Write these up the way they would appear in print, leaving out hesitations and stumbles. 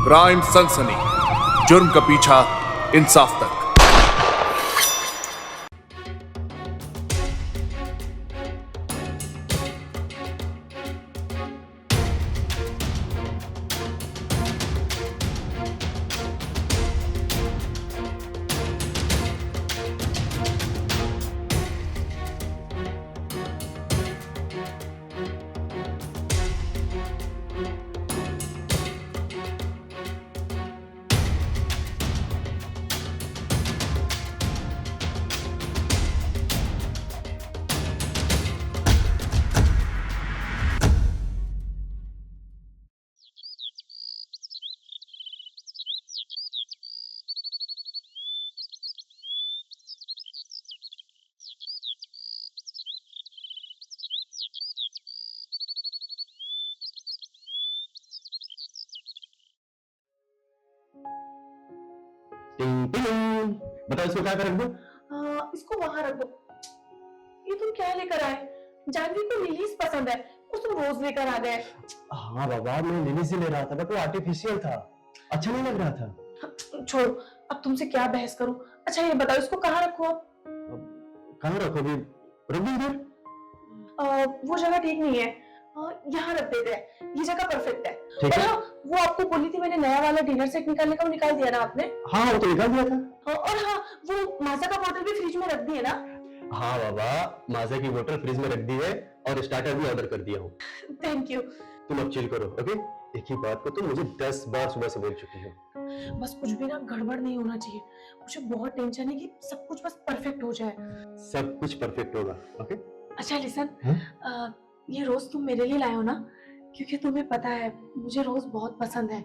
Crime सनसनी, जुर्म का पीछा इंसाफ तक। टिंग टिंग। बताओ इसको क्या कर रख दूं? इसको वहां रख दो। ये तुम क्या लेकर आए? जानवी को लिलीज पसंद है, उसको रोज लेकर आ गए। हाँ बाबा, मैं लिली से ले रहा था बट वो आर्टिफिशियल था, अच्छा नहीं लग रहा था। छोड़ो, अब तुमसे क्या बहस करूं। अच्छा ये बताओ, इसको कहाँ रखूं अब? कहाँ रखोगे? रख दो इधर। वो जगह ठीक नहीं है, यहाँ रख देते हैं, ये जगह परफेक्ट है। ठीक और है। हाँ, वो आपको बोली थी मैंने नया वाला डिनर सेट निकालने का, वो निकाल दिया ना आपने? हाँ वो तो निकाल दिया था। और हाँ, वो माजा का बोतल भी फ्रिज में रख दी है ना? हाँ बाबा, माजा की बोतल फ्रिज में रख दी है और स्टार्टर भी ऑर्डर कर दिया हूँ। Thank you. तुम अब चिल करो, ओके? एक ही बात को तुम मुझे 10 बार सुबह से बोल चुकी हो। बस कुछ भी ना गड़बड़ नहीं होना चाहिए। मुझे बहुत टेंशन है कि सब कुछ बस परफेक्ट हो जाए। सब कुछ परफेक्ट होगा, ओके? अच्छा लिसन, हाँ? ये रोज तुम मेरे लिए लाए हो ना, क्योंकि तुम्हें पता है मुझे रोज बहुत पसंद है।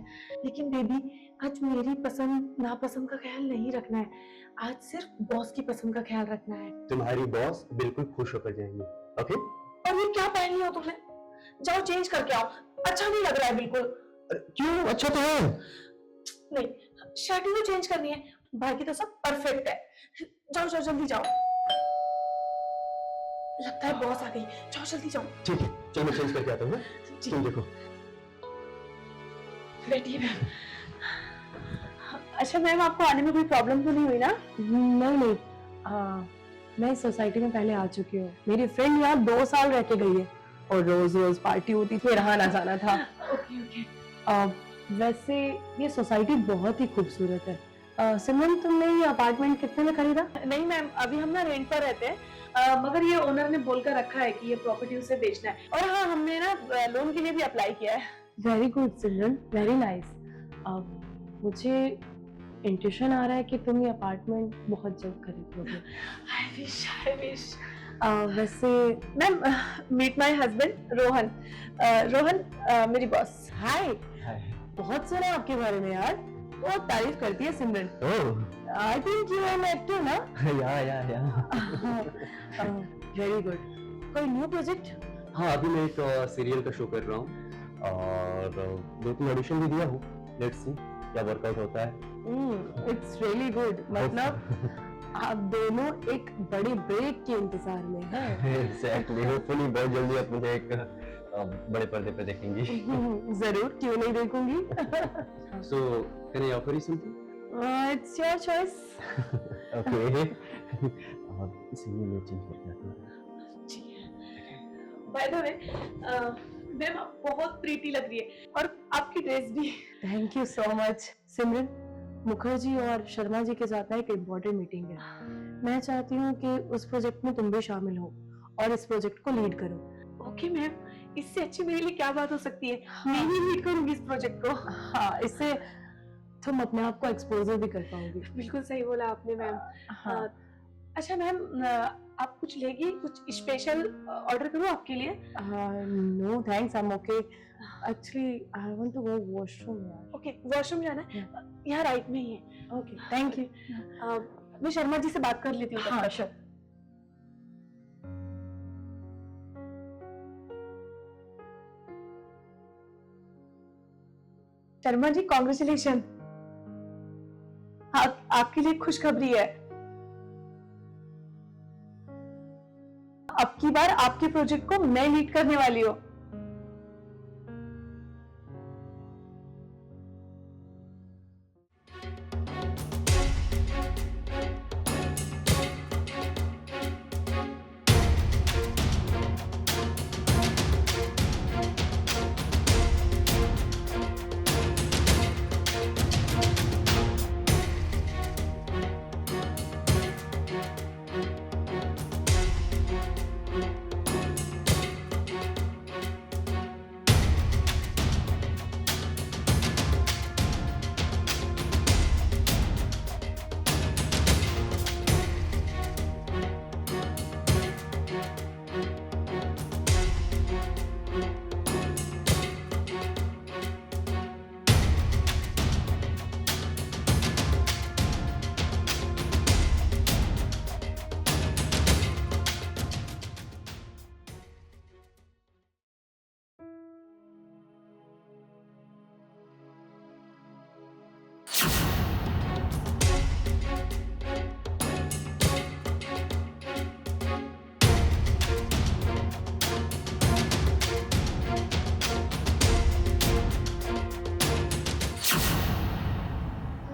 लेकिन बेबी, आज मेरी पसंद नापसंद का ख्याल नहीं रखना है, आज सिर्फ बॉस की पसंद का ख्याल रखना है। तुम्हारी बॉस बिल्कुल खुश होकर जाएंगी, ओके? और ये क्या पहन लिया हो तुमने? जाओ चेंज करके आओ, अच्छा नहीं लग रहा है बिल्कुल। क्यों? अच्छा तो है। नहीं, शर्ट ही तो चेंज करनी है, बाकी तो सब परफेक्ट है। जाओ जाओ जल्दी जाओ, लगता है बॉस आ गई। जाओ जल्दी जाओ। ठीक है, चलो मैं चेंज करके आता हूँ। जी। तुम देखो। बैठिए मैम। अच्छा मैम, आपको आने में कोई प्रॉब्लम तो नहीं हुई ना? नहीं, मैं इस सोसाइटी में पहले आ चुकी हूँ। मेरी फ्रेंड यहाँ 2 साल रह के गई है और रोज रोज पार्टी होती थी, यहाँ आना जाना था। Okay okay. वैसे ये सोसाइटी बहुत ही खूबसूरत है। सिमरन, तुमने ये अपार्टमेंट कितने में खरीदा? नहीं मैम, अभी हम ना रेंट पर रहते हैं, मगर ये ओनर ने बोलकर रखा है कि ये प्रॉपर्टी उसे बेचना है। और हाँ, हमने ना लोन के लिए भी अप्लाई किया है। वेरी गुड सिमरन, वेरी नाइस। मुझे इंट्यूशन आ रहा है कि तुम ये अपार्टमेंट बहुत जल्द खरीद लोगे। I wish. वैसे ma'am, meet my husband Rohan. Rohan मेरी बॉस। हाय, हाय। बहुत सुना आपके बारे में यार, बहुत तारीफ करती है Simran. Oh, I think you are active ना? या। Very good. कोई न्यू प्रोजेक्ट? हाँ, अभी मैं एक सीरियल का शो कर रहा हूँ और 2-3 ऑडिशन भी दिया हूँ। लेट्स सी क्या वर्कआउट होता है। It's really good. मतलब आप दोनों एक बड़े ब्रेक के इंतजार में हैं। एग्जैक्टली, होपफुली बहुत जल्दी आप मुझे एक बड़े पर्दे पे देखेंगी। जरूर, क्यों नहीं देखूंगी। So can I offer you something? It's your choice. Okay. और इसीलिए मैं चेंज करके आता हूँ। बाय द वे मैम, आप बहुत प्रीटी लग रही है और आपकी ड्रेस भी। Thank you so much. Simran, Mukherjee और शर्मा जी के साथ ना एक इम्पोर्टेंट मीटिंग है। मैं चाहती हूँ कि उस प्रोजेक्ट में तुम भी शामिल हो और इस प्रोजेक्ट को लीड करो। ओके मैम, इससे अच्छी मेरे लिए क्या बात हो सकती है। मैं ही लीड करूंगी इस प्रोजेक्ट को। हाँ, इससे तुम अपने आप को एक्सपोजर भी कर पाओगी। बिल्कुल सही बोला आपने मैम। हाँ। अच्छा मैम, आप कुछ लेगी? कुछ स्पेशल ऑर्डर करूँ आपके लिए? No thanks, I am okay. Actually I want to go washroom यार। ओके, वॉशरूम जाना है? यहाँ राइट में ही है। Okay, thank you. मैं शर्मा जी से बात कर लेती हूँ। हाँ, श्योर। शर्मा जी, कॉन्ग्रेचुलेशन। आपके लिए खुशखबरी है। अब की बार आपके प्रोजेक्ट को मैं लीड करने वाली हूँ।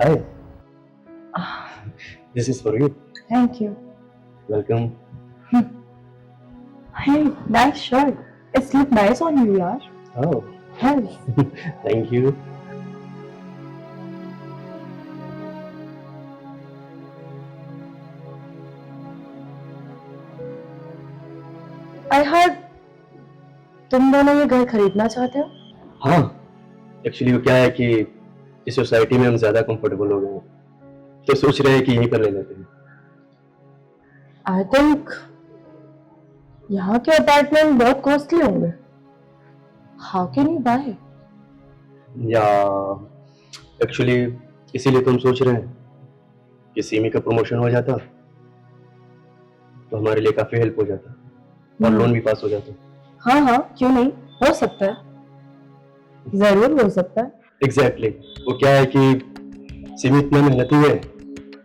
Hi, this is for you. Thank you. Welcome. Hey, nice shirt. It's look nice on you, yaar. Oh, Yes. thank you. I heard तुम दोनों ये घर खरीदना चाहते हो? हाँ, एक्चुअली वो क्या है कि इस सोसाइटी में हम ज्यादा कंफर्टेबल हो गए हैं, तो सोच रहे हैं कि यहीं पर ले लेते हैं। I think यहाँ के अपार्टमेंट बहुत कॉस्टली होंगे। How can you buy? या एक्चुअली इसीलिए तो हम सोच रहे हैं कि सिमी का प्रमोशन हो जाता तो हमारे लिए काफी हेल्प हो जाता और लोन भी पास हो जाता। हाँ हाँ, क्यों नहीं, हो सकता है, जरूर हो सकता है। एग्जैक्टली वो क्या है कि सिमी इतना मेहनती है,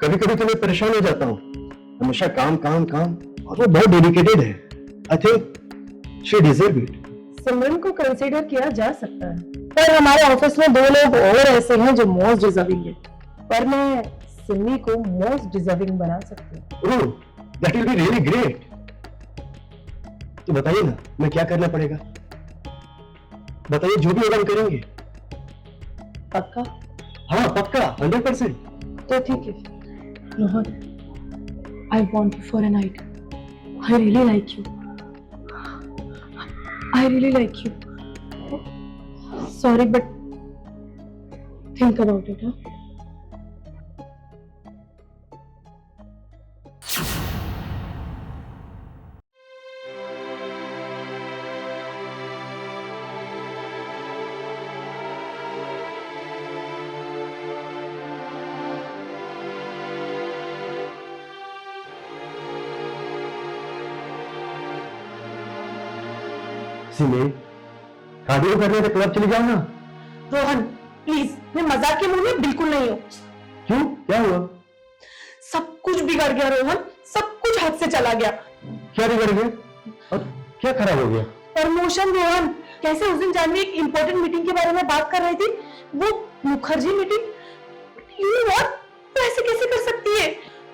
कभी कभी तो मैं परेशान हो जाता हूँ, हमेशा काम काम काम, और वो बहुत डेडिकेटेड है। I think she deserve it. Simran को कंसीडर किया जा सकता है, पर हमारे ऑफिस में 2 लोग और ऐसे हैं जो मोस्ट डिजर्विंग है, पर मैं सिमी को मोस्ट डिजर्विंग बना सकती हूँ। Oh, that will be really great. तो बताइए ना, मैं क्या करना पड़ेगा? बताइए, जो भी होगा हम करेंगे। पक्का? हाँ पक्का, 100%। तो ठीक है। Rohan, I want you for a night. I really like you. I really like you. Sorry, but think about it, huh? Simi, cardio करने तो क्लब चली जाओ ना। रोहन, प्लीज, मैं मजाक के मूड में बिल्कुल नहीं हूँ। क्यों, क्या हुआ? सब कुछ बिगड़ गया रोहन, सब कुछ हाथ से चला गया। क्या बिगड़ गया और क्या खराब हो गया? प्रमोशन रोहन, कैसे उस दिन जानवी एक इंपॉर्टेंट मीटिंग के बारे में बात कर रही थी, वो Mukherjee meeting, you know what, तो ऐसे कैसे कर सकती है?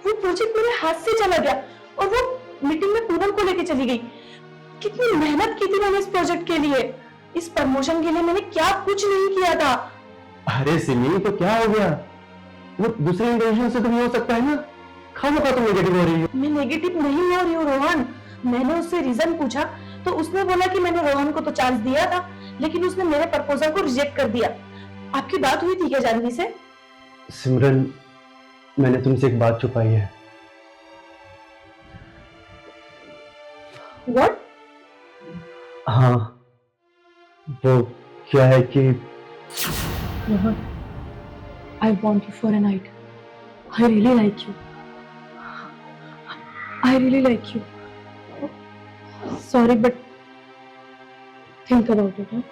वो प्रोजेक्ट मेरे हाथ से चला गया और वो मीटिंग में पूनम को लेके चली गई। कितनी मेहनत की थी मैंने इस प्रोजेक्ट के लिए, इस प्रमोशन के लिए मैंने क्या कुछ नहीं किया था। अरे सिमी, तो क्या हो गया? वो दूसरे इंटेंशन से तो नहीं हो सकता है ना, खामखा तुम नेगेटिव हो रही हो। मैं नेगेटिव नहीं हो रही हूँ रोहन, मैंने उससे रीजन पूछा तो उसने बोला कि मैंने रोहन को तो चांस दिया था, लेकिन उसने मेरे प्रपोजल को रिजेक्ट कर दिया। आपकी बात हुई थी क्या जानवी से? सिमरन, मैंने तुमसे एक बात छुपाई है। व्हाट? हाँ, वो क्या है कि Rohan, I want you for a night. I really like you. I really like you. Sorry, but think about it, huh?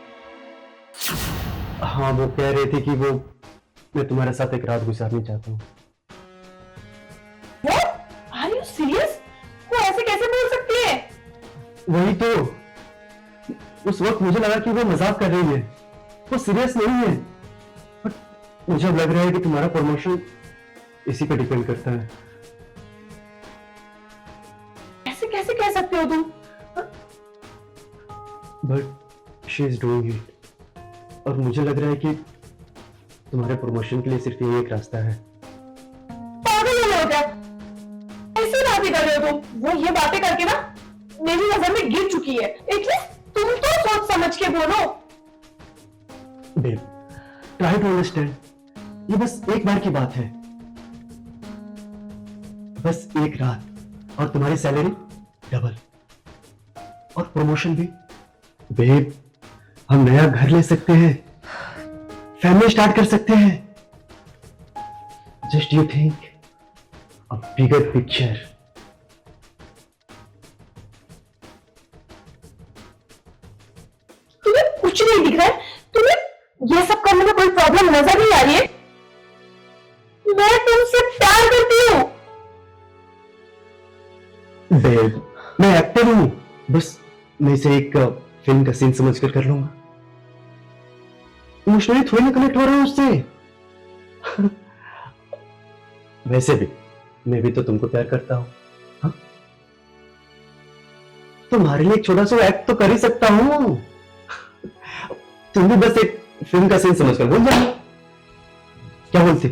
हाँ, वो कह रही थी कि वो मैं तुम्हारे साथ एक रात गुजारनी चाहता हूँ। What? Are you serious? वो ऐसे कैसे बोल सकती है? वही तो, उस वक्त मुझे लगा कि वो मजाक कर रही है, वो सीरियस नहीं है, बट मुझे अब लग रहा है कि तुम्हारा प्रमोशन इसी पे डिपेंड करता है। ऐसे कैसे कह सकते हो तुम? But she is doing it, और मुझे लग रहा है कि तुम्हारे प्रमोशन के लिए सिर्फ ये एक रास्ता है। पागल हो गया, ऐसी बातें कर रहे हो तुम? वो ये बातें करके ना मेरी नजर में गिर चुकी है। एटलीस्ट तुम तो सोच समझ के बोलो। बेब, ट्राई टू अंडरस्टैंड, ये बस एक बार की बात है, बस एक रात, और तुम्हारी सैलरी डबल, और प्रमोशन भी। बेब, हम नया घर ले सकते हैं, फैमिली स्टार्ट कर सकते हैं। Just you think a bigger picture. तुम्हें कुछ नहीं दिख रहा है? तुम्हें ये सब करने में कोई प्रॉब्लम नजर नहीं आ रही है? मैं तुमसे प्यार करती हूँ। बेब, मैं एक्टर हूं, बस मैं इसे एक फिल्म का सीन समझकर कर लूंगा। इमोशनली थोड़ी ना कनेक्ट हो रहा हूं उससे। वैसे भी मैं भी तो तुमको प्यार करता हूँ। हाँ? तुम्हारे लिए एक छोटा सा एक्ट तो कर ही सकता हूँ। तुम भी बस एक फिल्म का सीन समझकर बोल जाओ। क्या बोलती?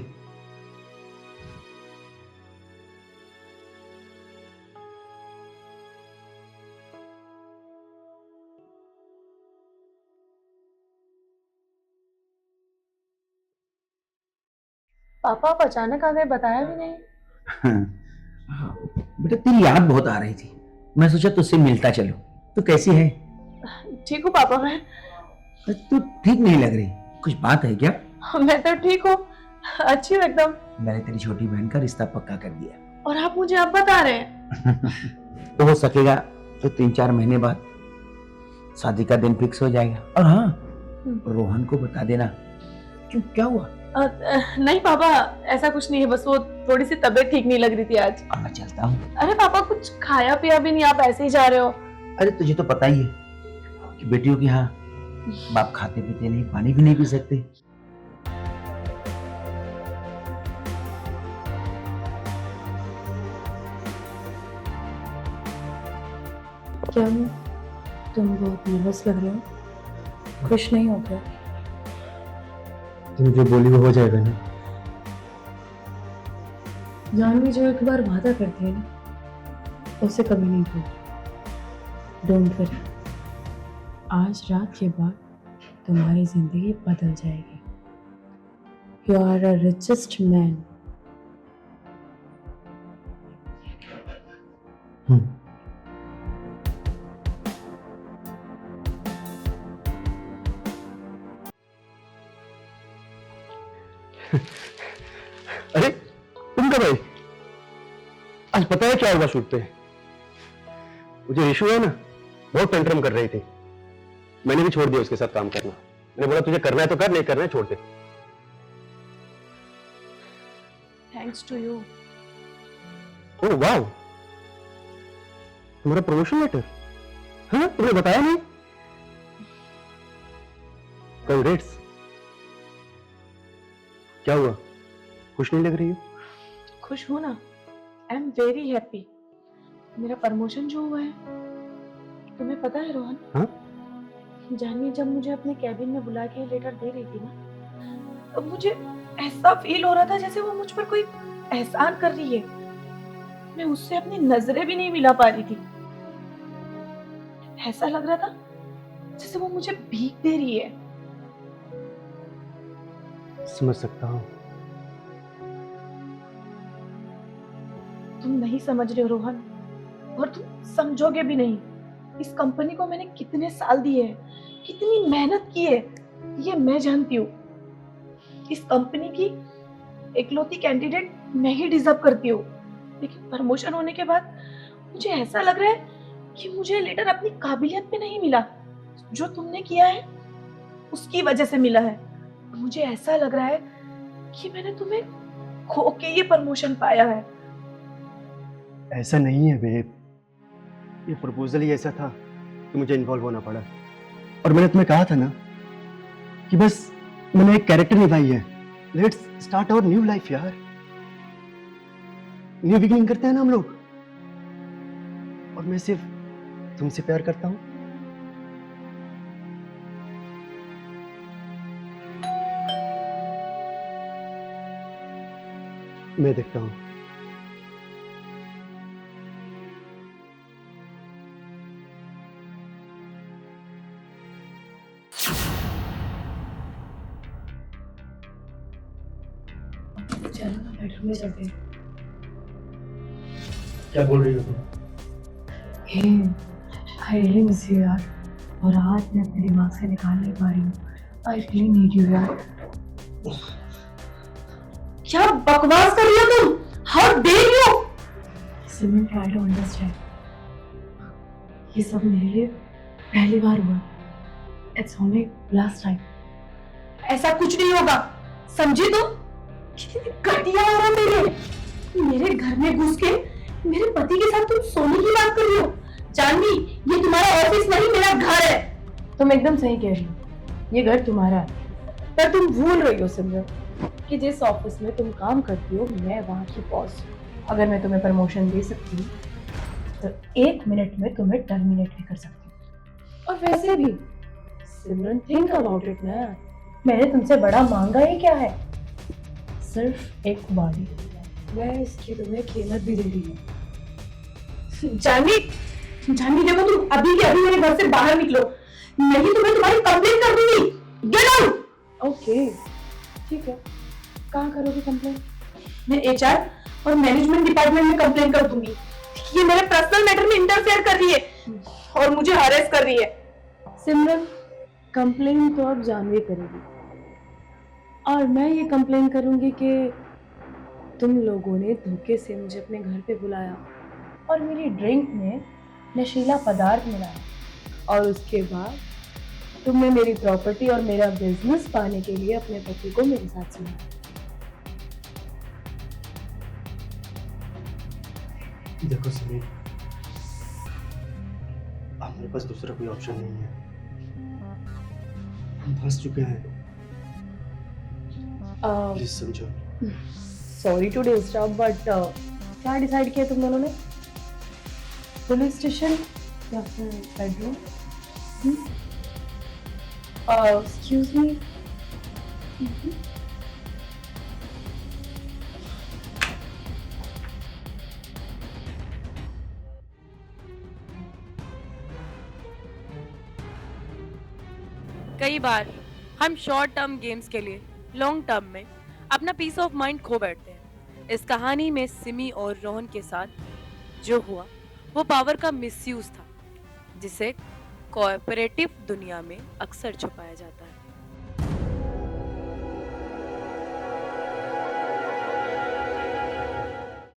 पापा आप अचानक आ गए, बताया भी नहीं। बेटा तेरी याद बहुत आ रही थी, मैं सोचा तुझसे मिलता चलो। तू कैसी है? ठीक हूँ पापा मैं। तू ठीक नहीं लग रही, कुछ बात है क्या? मैं तो ठीक हूँ, अच्छी हूँ एकदम। मैंने तेरी छोटी बहन का रिश्ता पक्का कर दिया। और आप मुझे अब बता रहे हैं? तो हो सकेगा तो 3-4 महीने बाद शादी का दिन फिक्स हो जाएगा। और हाँ, रोहन को बता देना। क्यों, क्या हुआ? नहीं पापा, ऐसा कुछ नहीं है, बस वो थोड़ी सी तबीयत ठीक नहीं लग रही थी आज। मैं चलता हूँ। अरे पापा कुछ खाया पिया भी नहीं, आप ऐसे ही जा रहे हो। अरे तुझे तो पता ही है कि बेटियों की हाँ बाप खाते पीते नहीं, पानी भी नहीं पी सकते। क्या तुम बहुत नर्वस लग रहे हो? खुश नहीं हो क्या? तुम जो बोली वो हो जाएगा ना? जानवी जो एक बार वादा करती है ना, उसे कभी नहीं भूलती। डोंट वरी, आज रात के बाद तुम्हारी जिंदगी बदल जाएगी। You are a richest man. अरे तुम कब आई? आज पता है क्या होगा शूट पे? मुझे इशू है ना, बहुत टेंट्रम कर रही थी। मैंने भी छोड़ दिया उसके साथ काम करना। मैंने बोला तुझे करना है तो कर, नहीं करना है छोड़ दे। Thanks to you. ओह वाह, तुम्हारा प्रमोशन लेटर? हाँ, तुमने बताया नहीं? कांग्रेट्स। क्या हुआ, खुश नहीं लग रही हो? खुश हूँ ना, आई एम वेरी हैप्पी। मेरा प्रमोशन जो हुआ है, तुम्हें पता है रोहन? हाँ? जानवी जब मुझे अपने कैबिन में बुला के लेटर दे रही थी ना, तो मुझे ऐसा फील हो रहा था जैसे वो मुझ पर कोई एहसान कर रही है। मैं उससे अपनी नजरें भी नहीं मिला पा रही थी। ऐसा लग रहा था जैसे वो मुझे भीख दे रही है। समझ सकता हूँ। तुम नहीं समझ रहे हो रोहन, और तुम समझोगे भी नहीं। इस कंपनी को मैंने कितने साल दिए हैं, कितनी मेहनत की है, ये मैं जानती हूँ। इस कंपनी की इकलौती कैंडिडेट मैं ही डिजर्व करती हूँ। लेकिन प्रमोशन होने के बाद मुझे ऐसा लग रहा है कि मुझे लेटर अपनी काबिलियत पे नहीं मिला, जो तुमने किया है उसकी वजह से मिला है। मुझे ऐसा लग रहा है कि मैंने तुम्हें खो के ये प्रमोशन पाया है। ऐसा नहीं है बेब, ये प्रपोजल ही ऐसा था कि मुझे इन्वॉल्व होना पड़ा। और मैंने तुम्हें कहा था ना कि बस मैंने एक कैरेक्टर निभाई है। Let's start our new life यार। न्यू बिगिनिंग करते हैं ना हम लोग। और मैं सिर्फ तुमसे प्यार करता हूँ। मैं देखता हूँ। चलो ना बेडरूम में चलते हैं। क्या बोल रही हो तुम? हे, आई रियली मिस यू यार। और आज मैं अपने दिमाग से निकाल नहीं पा रही हूँ। आई रियली नीड यू यार। क्या बकवास कर रही हो तुम? How dare you? Simran, try to understand. ये सब मेरे लिए पहली बार हुआ। It's only last time. ऐसा कुछ नहीं होगा, समझी तुम? कितनी घटिया हो रहा मेरे घर में घुस के मेरे पति के साथ तुम सोने की बात कर रही हो। जानवी, ये तुम्हारा ऑफिस नहीं, मेरा घर है। तुम एकदम सही कह रही हो, ये घर तुम्हारा है, पर तुम भूल रही हो सिमरन। कि जिस ऑफिस में तुम काम करती हो मैं वहाँ की बॉस हूँ। अगर मैं तुम्हें प्रमोशन दे सकती हूँ तो 1 मिनट में तुम्हें टर्मिनेट भी कर सकती हूँ। और वैसे भी सिमरन, थिंक अबाउट इट ना, मैंने तुमसे बड़ा मांगा ही क्या है? सिर्फ एक बॉडी। मैं इसकी तुम्हें कीमत भी दे रही हूँ। जानवी, जानवी देखो, तुम अभी के अभी मेरे घर से बाहर निकलो, नहीं तो मैं तुम्हारी कंप्लेंट कर दूंगी। Get out. ओके, ठीक है। कहाँ करोगी कंप्लेंट? मैं एचआर और मैनेजमेंट डिपार्टमेंट में कंप्लेंट कर दूंगी। ये मेरे पर्सनल मैटर में इंटरफेयर कर रही है और मुझे हरेस कर रही है। सिमरन, कंप्लेंट तो अब जानवी करेगी और मैं ये कंप्लेंट करूंगी कि तुम लोगों ने धोखे से मुझे अपने घर पे बुलाया और मेरी ड्रिंक में नशीला पदार्थ मिलाया और उसके बाद तुमने मेरी प्रॉपर्टी और मेरा बिजनेस पाने के लिए अपने पति को मेरे साथ सुना। देखो समीर, अब मेरे पास दूसरा कोई ऑप्शन नहीं है। हम फंस चुके हैं, प्लीज समझो। सॉरी टू डिस्टर्ब, बट क्या डिसाइड किया तुम दोनों ने? पुलिस स्टेशन या फिर बेडरूम? एक्सक्यूज मी, कई बार हम शॉर्ट टर्म गेम्स के लिए लॉन्ग टर्म में अपना पीस ऑफ माइंड खो बैठते हैं। इस कहानी में सिमी और रोहन के साथ जो हुआ वो पावर का मिसयूज था, जिसे कोऑपरेटिव दुनिया में अक्सर छुपाया जाता है।